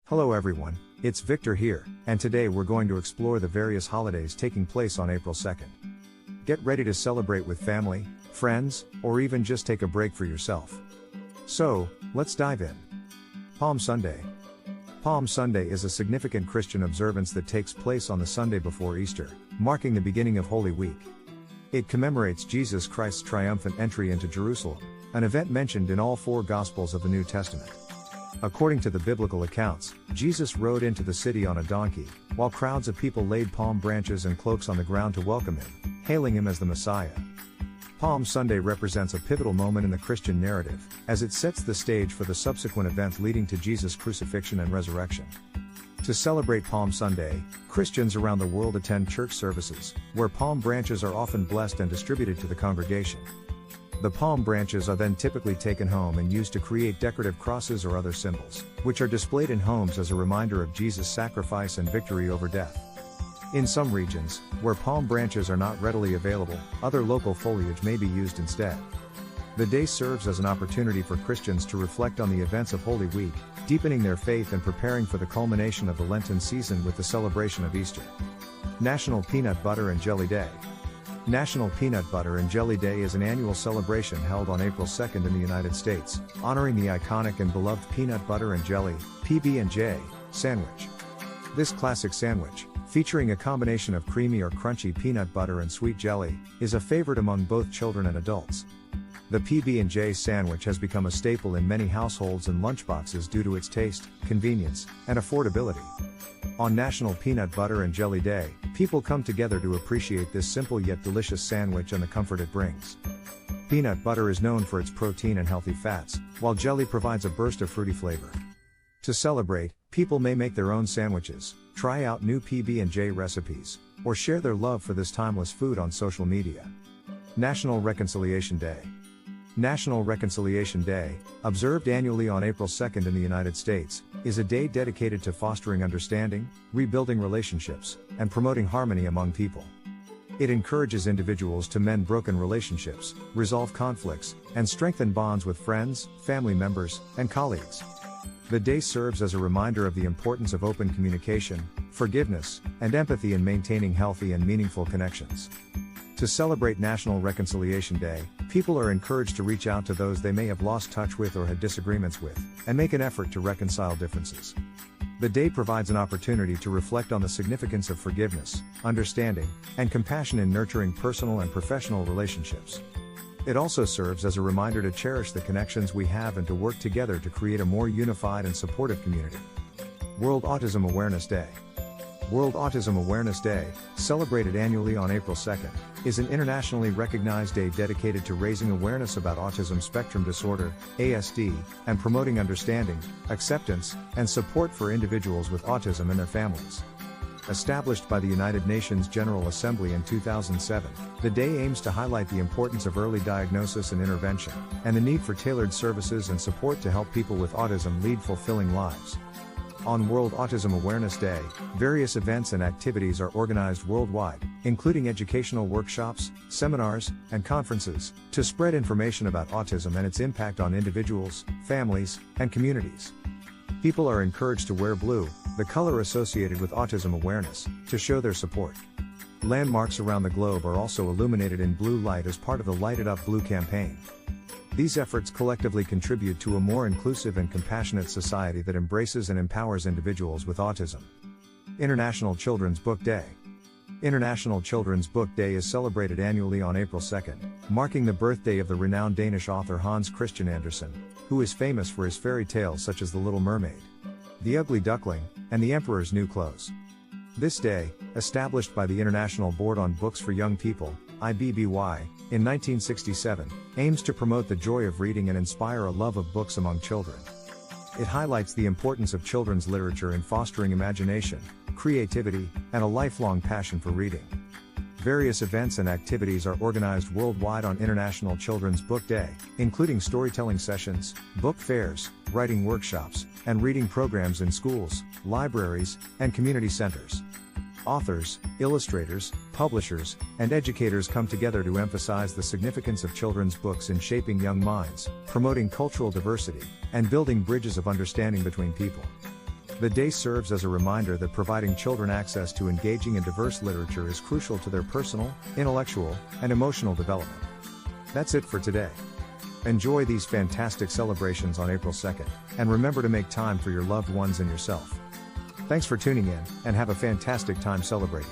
Hello everyone, it's Victor here, and today we're going to explore the various holidays taking place on April 2nd. Get ready to celebrate with family, friends, or even just take a break for yourself. So, let's dive in. Palm Sunday. Palm Sunday is a significant Christian observance that takes place on the Sunday before Easter, marking the beginning of Holy Week. It commemorates Jesus Christ's triumphant entry into Jerusalem, an event mentioned in all four Gospels of the New Testament. According to the biblical accounts, Jesus rode into the city on a donkey, while crowds of people laid palm branches and cloaks on the ground to welcome him, hailing him as the Messiah. Palm Sunday represents a pivotal moment in the Christian narrative, as it sets the stage for the subsequent events leading to Jesus' crucifixion and resurrection. To celebrate Palm Sunday, Christians around the world attend church services, where palm branches are often blessed and distributed to the congregation. The palm branches are then typically taken home and used to create decorative crosses or other symbols, which are displayed in homes as a reminder of Jesus' sacrifice and victory over death. In some regions, where palm branches are not readily available, other local foliage may be used instead. The day serves as an opportunity for Christians to reflect on the events of Holy Week, deepening their faith and preparing for the culmination of the Lenten season with the celebration of Easter. National Peanut Butter and Jelly Day. National Peanut Butter and Jelly Day is an annual celebration held on April 2nd in the United States, honoring the iconic and beloved peanut butter and jelly (PB&J) sandwich. This classic sandwich, featuring a combination of creamy or crunchy peanut butter and sweet jelly, is a favorite among both children and adults. The PB&J sandwich has become a staple in many households and lunchboxes due to its taste, convenience, and affordability. On National Peanut Butter and Jelly Day, people come together to appreciate this simple yet delicious sandwich and the comfort it brings. Peanut butter is known for its protein and healthy fats, while jelly provides a burst of fruity flavor. To celebrate, people may make their own sandwiches, try out new PB&J recipes, or share their love for this timeless food on social media. National Reconciliation Day. National Reconciliation Day, observed annually on April 2nd in the United States, is a day dedicated to fostering understanding, rebuilding relationships, and promoting harmony among people. It encourages individuals to mend broken relationships, resolve conflicts, and strengthen bonds with friends, family members, and colleagues. The day serves as a reminder of the importance of open communication, forgiveness, and empathy in maintaining healthy and meaningful connections. To celebrate National Reconciliation Day, people are encouraged to reach out to those they may have lost touch with or had disagreements with, and make an effort to reconcile differences. The day provides an opportunity to reflect on the significance of forgiveness, understanding, and compassion in nurturing personal and professional relationships. It also serves as a reminder to cherish the connections we have and to work together to create a more unified and supportive community. World Autism Awareness Day. World Autism Awareness Day, celebrated annually on April 2nd, is an internationally recognized day dedicated to raising awareness about autism spectrum disorder, ASD, and promoting understanding, acceptance, and support for individuals with autism and their families. Established by the United Nations General Assembly in 2007, the day aims to highlight the importance of early diagnosis and intervention, and the need for tailored services and support to help people with autism lead fulfilling lives. On World Autism Awareness Day, various events and activities are organized worldwide, including educational workshops, seminars, and conferences, to spread information about autism and its impact on individuals, families, and communities. People are encouraged to wear blue, the color associated with autism awareness, to show their support. Landmarks around the globe are also illuminated in blue light as part of the Light It Up Blue campaign. These efforts collectively contribute to a more inclusive and compassionate society that embraces and empowers individuals with autism. International Children's Book Day. International Children's Book Day is celebrated annually on April 2nd, marking the birthday of the renowned Danish author Hans Christian Andersen, who is famous for his fairy tales such as The Little Mermaid, The Ugly Duckling, and The Emperor's New Clothes. This day, established by the International Board on Books for Young People, IBBY, in 1967, aims to promote the joy of reading and inspire a love of books among children. It highlights the importance of children's literature in fostering imagination, creativity, and a lifelong passion for reading. Various events and activities are organized worldwide on International Children's Book Day, including storytelling sessions, book fairs, writing workshops, and reading programs in schools, libraries, and community centers. Authors, illustrators, publishers, and educators come together to emphasize the significance of children's books in shaping young minds, promoting cultural diversity, and building bridges of understanding between people. The day serves as a reminder that providing children access to engaging and diverse literature is crucial to their personal, intellectual, and emotional development. That's it for today. Enjoy these fantastic celebrations on April 2nd, and remember to make time for your loved ones and yourself. Thanks for tuning in, and have a fantastic time celebrating.